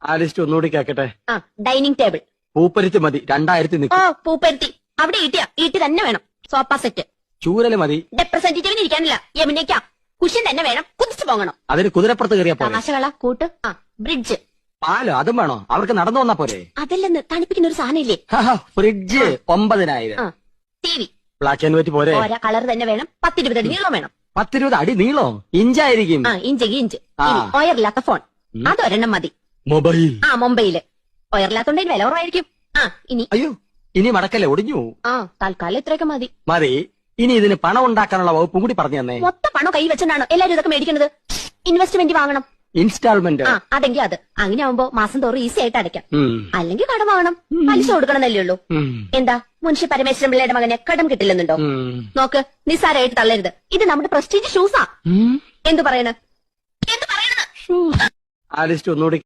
ആ ലിസ്റ്റ് ഒന്നുകൂടി കേക്കട്ടെ. ആ ഡൈനിങ് ടേബിൾ. പൂപ്പരുത്തി മതി, 2000 ഓ നിൽക്കും. പൂപ്പരുത്തി അവിടെ ഈട്ടി തന്നെ വേണം. Sofa set. ചൂരല് മതി. റെപ്രസെന്റേറ്റീവിന് ഇരിക്കാനില്ല, യമുനയ്ക്കാം. കുഷ്യൻ തന്നെ വേണം, കുതിച്ചു പോകണം. അതിന് കുതിരപ്പുറത്ത് കയറിയാ പോലെ. തമാശകള കൂട്ട്. ആ ബ്രിഡ്ജ്. പാലോ അതും വേണോ? അവർക്ക് നടന്നു വന്നാ പോരെ? അതല്ലെന്ന് തണുപ്പിക്കുന്ന ഒരു സാധനം ഇല്ലേ? Fridge 9000. T V. Black and white പോരെ? ഓരോ കളർ തന്നെ വേണം. 10-20 അടി നീളം വേണം. 10-20 അടി നീളോ? ഇഞ്ചായിരിക്കും. ഇഞ്ച്. ഒയറില്ലാത്ത ഫോൺ അതൊരെണ്ണം മതി. മൊബൈൽ. മുംബൈയില് ഒയറില്ലാത്തോണ്ട് വില കുറവായിരിക്കും. ഇനി അയ്യോ ഇനി മടക്കല്ലേ, ഒടിഞ്ഞു. തൽക്കാലം ഇത്രയൊക്കെ മതി. മതി. ഇനി ഇതിന് പണം ഉണ്ടാക്കാനുള്ള വകുപ്പും കൂടി പറഞ്ഞു തന്നെ. മൊത്തം പണം കൈ വെച്ചിട്ടാണോ എല്ലാരും ഇതൊക്കെ മേടിക്കുന്നത്? ഇൻവെസ്റ്റ്മെന്റ് വാങ്ങണം. ഇൻസ്റ്റാൾമെന്റ്. അതെങ്കിൽ അത് അങ്ങനെ ആവുമ്പോ മാസം തോറും ഈസി ആയിട്ട് അടയ്ക്കാം. അല്ലെങ്കിൽ കടം വാങ്ങണം, പലിശ കൊടുക്കണമെന്നല്ലേ ഉള്ളൂ. എന്താ മുൻഷി പരമേശ്വരൻ പിള്ളയുടെ മകനെ കടം കിട്ടില്ലെന്നുണ്ടോ? നോക്ക്, നിസ്സാരമായിട്ട് തള്ളരുത്. ഇത് നമ്മുടെ പ്രസ്റ്റീജ് ഷൂസാ. എന്തു പറയണ? ആ ലിസ്റ്റ് ഒന്നുകൂടി